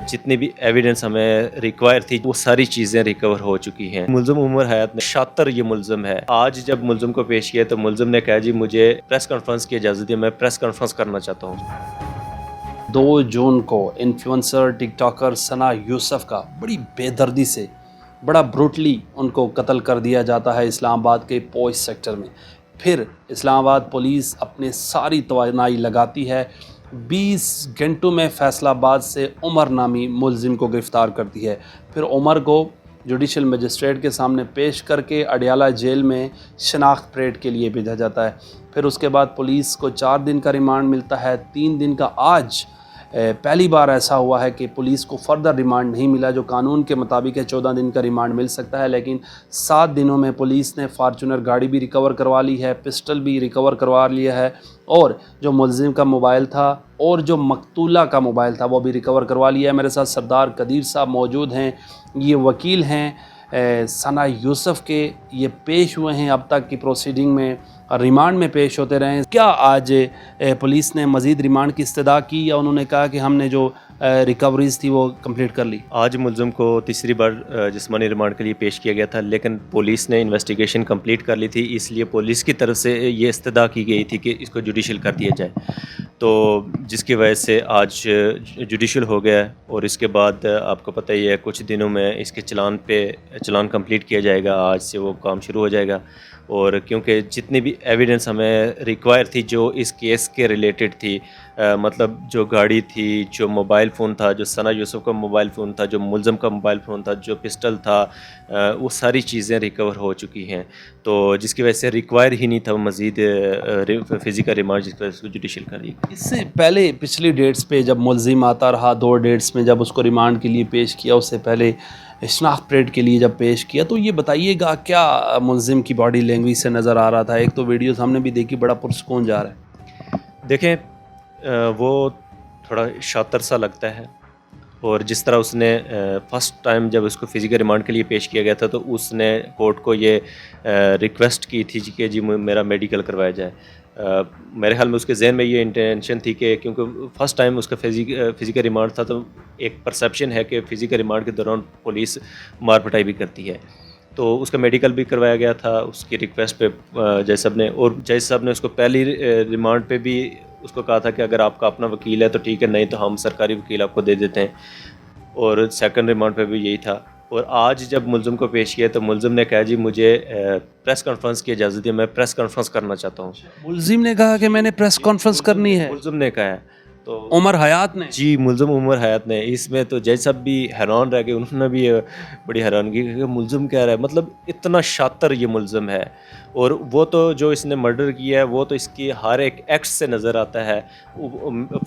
جتنی بھی ایویڈنس ہمیں ریکوائر تھی وہ ساری چیزیں ریکور ہو چکی ہیں۔ ملزم عمر حیات نے شاطر یہ ملزم ہے۔ آج جب ملزم کو پیش کیا تو ملزم نے کہا جی مجھے پریس کانفرنس کی اجازت دی، میں پریس کانفرنس کرنا چاہتا ہوں۔ 2 جون کو انفلوئنسر ٹک ٹاکر ثنا یوسف کا بڑی بے دردی سے بڑا بروٹلی ان کو قتل کر دیا جاتا ہے اسلام آباد کے پوش سیکٹر میں۔ پھر اسلام آباد پولیس اپنے ساری توانائی لگاتی ہے، 20 گھنٹوں میں فیصل آباد سے عمر نامی ملزم کو گرفتار کرتی ہے۔ پھر عمر کو جوڈیشل مجسٹریٹ کے سامنے پیش کر کے اڈیالہ جیل میں شناخت پریڈ کے لیے بھیجا جاتا ہے۔ پھر اس کے بعد پولیس کو 4 دن کا ریمانڈ ملتا ہے، 3 دن کا آج پہلی بار ایسا ہوا ہے کہ پولیس کو فردر ریمانڈ نہیں ملا، جو قانون کے مطابق ہے 14 دن کا ریمانڈ مل سکتا ہے، لیکن 7 دنوں میں پولیس نے فارچونر گاڑی بھی ریکور کروا لی ہے، پسٹل بھی ریکور کروا لیا ہے، اور جو ملزم کا موبائل تھا اور جو مقتولہ کا موبائل تھا وہ بھی ریکور کروا لیا ہے۔ میرے ساتھ سردار قدیر صاحب موجود ہیں، یہ وکیل ہیں ثنا یوسف کے، یہ پیش ہوئے ہیں اب تک کی پروسیڈنگ میں، ریمانڈ میں پیش ہوتے رہے ہیں۔ کیا آج پولیس نے مزید ریمانڈ کی استدعا کی یا انہوں نے کہا کہ ہم نے جو ریکوریز تھی وہ کمپلیٹ کر لی؟ آج ملزم کو تیسری بار جسمانی ریمانڈ کے لیے پیش کیا گیا تھا، لیکن پولیس نے انویسٹیگیشن کمپلیٹ کر لی تھی، اس لیے پولیس کی طرف سے یہ استدعا کی گئی تھی کہ اس کو جوڈیشل کر دیا جائے، تو جس کی وجہ سے آج جوڈیشل ہو گیا ہے، اور اس کے بعد آپ کو پتہ ہی ہے کچھ دنوں میں اس کے چلان کمپلیٹ کیا جائے گا، آج سے وہ کام شروع ہو جائے گا۔ اور کیونکہ جتنی بھی ایویڈنس ہمیں ریکوائر تھی جو اس کیس کے ریلیٹڈ تھی، مطلب جو گاڑی تھی، جو موبائل فون تھا، جو ثنا یوسف کا موبائل فون تھا، جو ملزم کا موبائل فون تھا، جو پسٹل تھا، وہ ساری چیزیں ریکور ہو چکی ہیں، تو جس کی وجہ سے ریکوائر ہی نہیں تھا مزید فزیکل ریمانڈ، جس کی وجہ سے اس کو جوڈیشل کر دی۔ اس سے پہلے پچھلی ڈیٹس پہ جب ملزم آتا رہا، 2 ڈیٹس میں جب اس کو ریمانڈ کے لیے پیش کیا، اس سے پہلے شناخت پریڈ کے لیے جب پیش کیا، تو یہ بتائیے گا کیا ملزم کی باڈی لینگویج سے نظر آ رہا تھا؟ ایک تو ویڈیوز ہم نے بھی دیکھی، بڑا پرسکون جا رہا ہے۔ دیکھیں وہ تھوڑا شاطر سا لگتا ہے، اور جس طرح اس نے فرسٹ ٹائم جب اس کو فزیکل ریمانڈ کے لیے پیش کیا گیا تھا تو اس نے کورٹ کو یہ ریکویسٹ کی تھی کہ جی میرا میڈیکل کروایا جائے۔ میرے خیال میں اس کے ذہن میں یہ انٹینشن تھی کہ کیونکہ فرسٹ ٹائم اس کا فزیکل ریمانڈ تھا، تو ایک پرسیپشن ہے کہ فزیکل ریمانڈ کے دوران پولیس مار پٹائی بھی کرتی ہے، تو اس کا میڈیکل بھی کروایا گیا تھا اس کی ریکویسٹ پہ جج صاحب نے، اور جج صاحب نے اس کو پہلی ریمانڈ پہ بھی اس کو کہا تھا کہ اگر آپ کا اپنا وکیل ہے تو ٹھیک ہے، نہیں تو ہم سرکاری وکیل آپ کو دے دیتے ہیں، اور سیکنڈ ریمانڈ پہ بھی یہی تھا۔ اور آج جب ملزم کو پیش کیا تو ملزم نے کہا جی مجھے پریس کانفرنس کی اجازت دی، میں پریس کانفرنس کرنا چاہتا ہوں۔ ملزم نے کہا کہ میں نے پریس کانفرنس کرنی ہے؟ ملزم نے کہا ہے، تو عمر حیات نے؟ جی ملزم عمر حیات نے۔ اس میں تو جج صاحب بھی حیران رہ گئے، انہوں نے بھی بڑی حیرانگی کہ ملزم کہہ رہا ہے، مطلب اتنا شاطر یہ ملزم ہے، اور وہ تو جو اس نے مرڈر کیا ہے وہ تو اس کی ہر ایک ایکٹ سے نظر آتا ہے۔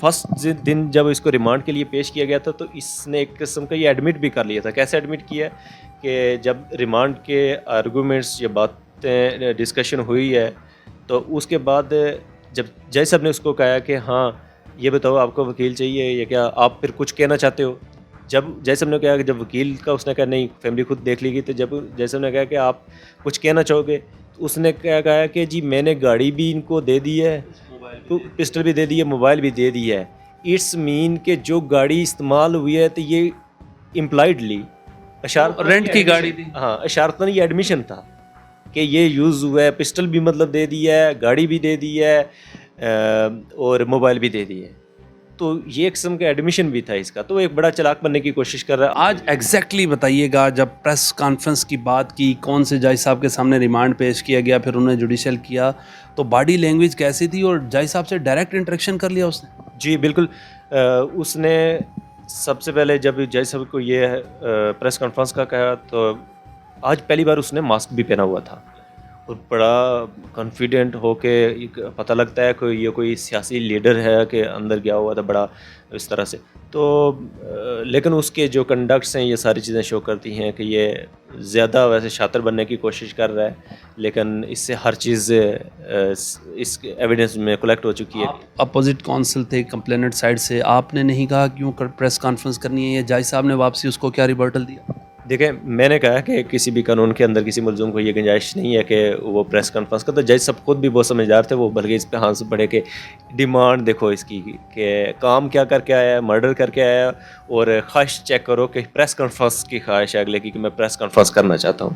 فرسٹ دن جب اس کو ریمانڈ کے لیے پیش کیا گیا تھا تو اس نے ایک قسم کا یہ ایڈمٹ بھی کر لیا تھا۔ کیسے ایڈمٹ کیا ہے کہ جب ریمانڈ کے آرگومنٹس یا باتیں ڈسکشن ہوئی ہے تو اس کے بعد جب جج صاحب نے اس کو کہا کہ ہاں یہ بتاؤ آپ کو وکیل چاہیے یا کیا آپ پھر کچھ کہنا چاہتے ہو، جب جج صاحب نے کہا کہ جب وکیل کا اس نے کہا نہیں فیملی خود دیکھ لی گئی، تو جب جج صاحب نے کہا کہ آپ کچھ کہنا چاہو گے، تو اس نے کیا کہا کہ جی میں نے گاڑی بھی ان کو دے دی ہے، پسٹل بھی دے دی ہے، موبائل بھی دے دی ہے، اٹس مین کہ جو گاڑی استعمال ہوئی ہے تو یہ امپلائڈلی رینٹ کی گاڑی تھی، ہاں اشارتاً یہ ایڈمیشن تھا کہ یہ یوز ہوا ہے، پسٹل بھی مطلب دے دی ہے، گاڑی بھی دے دی ہے، اور موبائل بھی دے دی ہے، تو یہ ایک قسم کا ایڈمیشن بھی تھا اس کا، تو ایک بڑا چلاک بننے کی کوشش کر رہا ہے۔ آج ایگزیکٹلی بتائیے گا جب پریس کانفرنس کی بات کی، کون سے جج صاحب کے سامنے ریمانڈ پیش کیا گیا، پھر انہوں نے جوڈیشل کیا، تو باڈی لینگویج کیسی تھی اور جج صاحب سے ڈائریکٹ انٹریکشن کر لیا اس نے؟ جی بالکل، اس نے سب سے پہلے جب جج صاحب کو یہ پریس کانفرنس کا کہا تو آج پہلی بار اس نے ماسک بھی پہنا ہوا تھا، اور بڑا کانفیڈنٹ ہو کے پتہ لگتا ہے کہ یہ کوئی سیاسی لیڈر ہے کہ اندر گیا ہوا تھا بڑا اس طرح سے، تو لیکن اس کے جو کنڈکٹس ہیں یہ ساری چیزیں شو کرتی ہیں کہ یہ زیادہ ویسے شاطر بننے کی کوشش کر رہا ہے، لیکن اس سے ہر چیز اس ایویڈنس میں کلیکٹ ہو چکی ہے۔ اپوزٹ کونسل تھے کمپلیننٹ سائڈ سے، آپ نے نہیں کہا کیوں پریس کانفرنس کرنی ہے، یا جج صاحب نے واپسی اس کو کیا ریبرٹل دیا؟ دیکھیں میں نے کہا کہ کسی بھی قانون کے اندر کسی ملزم کو یہ گنجائش نہیں ہے کہ وہ پریس کانفرنس کا، تو جج صاحب خود بھی بہت سمجھدار تھے، وہ بلکہ اس پہ ہاتھ سے پڑھے کہ ڈیمانڈ دیکھو اس کی کہ کام کیا کر کے آیا ہے، مرڈر کر کے آیا ہے، اور خواہش چیک کرو کہ پریس کانفرنس کی خواہش ہے اگلے کی کہ میں پریس کانفرنس کرنا چاہتا ہوں.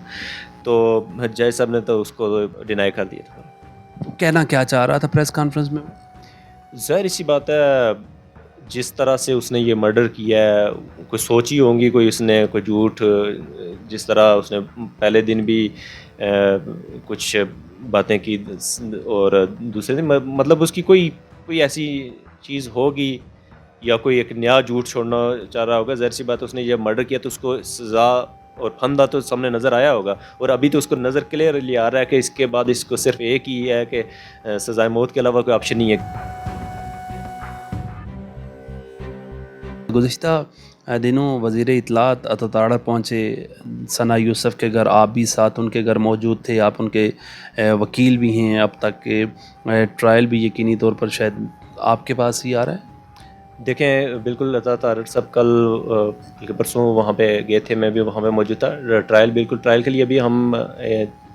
تو جج صاحب نے تو اس کو ڈینائی کر دیا تھا. تو کہنا کیا چاہ رہا تھا پریس کانفرنس میں؟ ظاہر سی بات ہے جس طرح سے اس نے یہ مرڈر کیا ہے، کوئی سوچی ہوں گی کوئی اس نے کوئی جھوٹ، جس طرح اس نے پہلے دن بھی کچھ باتیں کی اور دوسرے دن مطلب اس کی کوئی ایسی چیز ہوگی یا کوئی ایک نیا جھوٹ چھوڑنا چاہ رہا ہوگا. ظاہر سی بات ہے اس نے یہ مرڈر کیا تو اس کو سزا اور پھندہ تو سامنے نظر آیا ہوگا، اور ابھی تو اس کو نظر کلیئرلی آ رہا ہے کہ اس کے بعد اس کو صرف ایک ہی ہے کہ سزائے موت کے علاوہ کوئی آپشن نہیں ہے. گزشتہ دنوں وزیر اطلاعات عطا تاڑر پہنچے ثنا یوسف کے گھر، آپ بھی ساتھ ان کے گھر موجود تھے، آپ ان کے وکیل بھی ہیں، اب تک کہ ٹرائل بھی یقینی طور پر شاید آپ کے پاس ہی آ رہا ہے. دیکھیں بالکل عطا تاڑر صاحب کل بلکہ پرسوں وہاں پہ گئے تھے، میں بھی وہاں پہ موجود تھا. ٹرائل کے لیے بھی ہم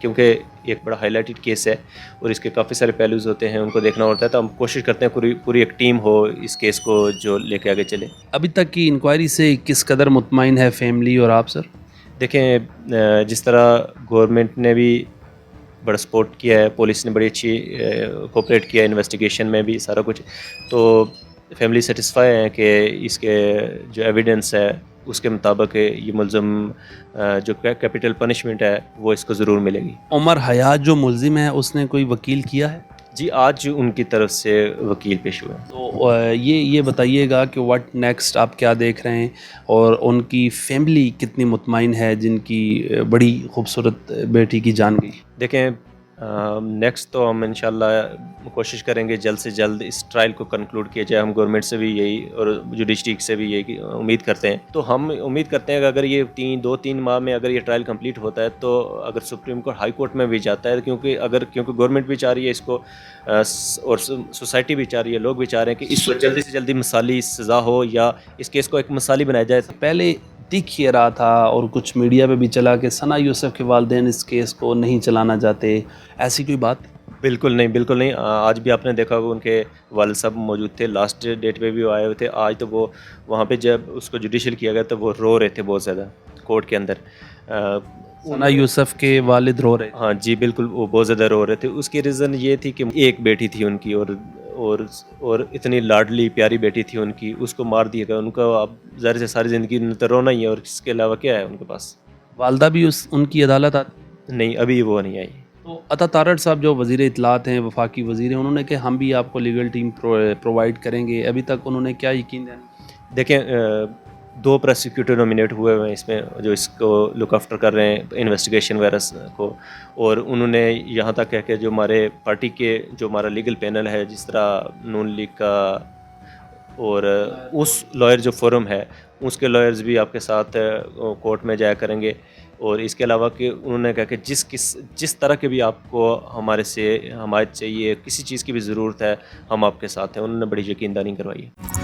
کیونکہ ایک بڑا ہائی لائٹڈ کیس ہے اور اس کے کافی سارے پہلوز ہوتے ہیں، ان کو دیکھنا ہوتا ہے، تو ہم کوشش کرتے ہیں پوری ایک ٹیم ہو اس کیس کو جو لے کے آگے چلے. ابھی تک کی انکوائری سے کس قدر مطمئن ہے فیملی اور آپ سر؟ دیکھیں جس طرح گورنمنٹ نے بھی بڑا سپورٹ کیا ہے، پولیس نے بڑی اچھی کوپریٹ کیا ہے انویسٹیگیشن میں بھی سارا کچھ، تو فیملی سیٹسفائی ہیں کہ اس کے جو ایویڈنس ہے اس کے مطابق یہ ملزم جو کیپٹل پنشمنٹ ہے وہ اس کو ضرور ملے گی. عمر حیات جو ملزم ہے اس نے کوئی وکیل کیا ہے؟ جی آج ان کی طرف سے وکیل پیش ہوئے ہیں. تو یہ بتائیے گا کہ واٹ نیکسٹ آپ کیا دیکھ رہے ہیں، اور ان کی فیملی کتنی مطمئن ہے جن کی بڑی خوبصورت بیٹی کی جان گئی؟ دیکھیں نیکسٹ تو ہم انشاءاللہ کوشش کریں گے جلد سے جلد اس ٹرائل کو کنکلوڈ کیا جائے. ہم گورنمنٹ سے بھی یہی اور جوڈیشری سے بھی یہی امید کرتے ہیں. تو ہم امید کرتے ہیں کہ اگر یہ 2-3 ماہ میں اگر یہ ٹرائل کمپلیٹ ہوتا ہے تو اگر سپریم کورٹ ہائی کورٹ میں بھی جاتا ہے، کیونکہ گورنمنٹ بھی چاہ رہی ہے اس کو اور سوسائٹی بھی چاہ رہی ہے، لوگ بھی چاہ رہے ہیں کہ اس کو جلدی سے جلدی مثالی سزا ہو یا اس کیس کو ایک مثالی بنایا جائے. پہلے دکھ یہ رہا تھا اور کچھ میڈیا پہ بھی چلا کہ ثنا یوسف کے والدین اس کیس کو نہیں چلانا چاہتے، ایسی کوئی بات؟ بالکل نہیں. آج بھی آپ نے دیکھا ہوگا ان کے والد صاحب موجود تھے، لاسٹ ڈیٹ پہ بھی وہ آئے ہوئے تھے. آج تو وہ وہاں پہ جب اس کو جوڈیشل کیا گیا تو وہ رو رہے تھے بہت زیادہ کورٹ کے اندر. ثنا یوسف کے والد رو رہے؟ ہاں جی بالکل، وہ بہت زیادہ رو رہے تھے. اس کی ریزن یہ تھی کہ ایک بیٹی تھی ان کی اور اتنی لاڈلی پیاری بیٹی تھی ان کی، اس کو مار دیا گیا. ان کا اب ظاہر سے ساری زندگی ان تو رونا ہی ہے، اور اس کے علاوہ کیا ہے ان کے پاس. والدہ بھی ان کی عدالت آتی؟ نہیں ابھی وہ نہیں آئی. تو عطا تاڑر صاحب جو وزیر اطلاعات ہیں، وفاقی وزیر ہیں، انہوں نے کہ ہم بھی آپ کو لیگل ٹیم پرووائڈ کریں گے، ابھی تک انہوں نے کیا یقین دیا؟ دیکھیں 2 پروسیکیوٹر نومینیٹ ہوئے ہیں اس میں جو اس کو لک آفٹر کر رہے ہیں انویسٹیگیشن وغیرہ کو، اور انہوں نے یہاں تک ہے کہ جو ہمارے پارٹی کے جو ہمارا لیگل پینل ہے، جس طرح نون لیگ کا اور اس لائر جو فورم ہے اس کے لائرز بھی آپ کے ساتھ کورٹ میں جایا کریں گے. اور اس کے علاوہ کہ انہوں نے کہا کہ جس طرح کے بھی آپ کو ہمارے سے حمایت چاہیے، کسی چیز کی بھی ضرورت ہے، ہم آپ کے ساتھ ہیں. انہوں نے بڑی یقین دہانی کروائی ہے.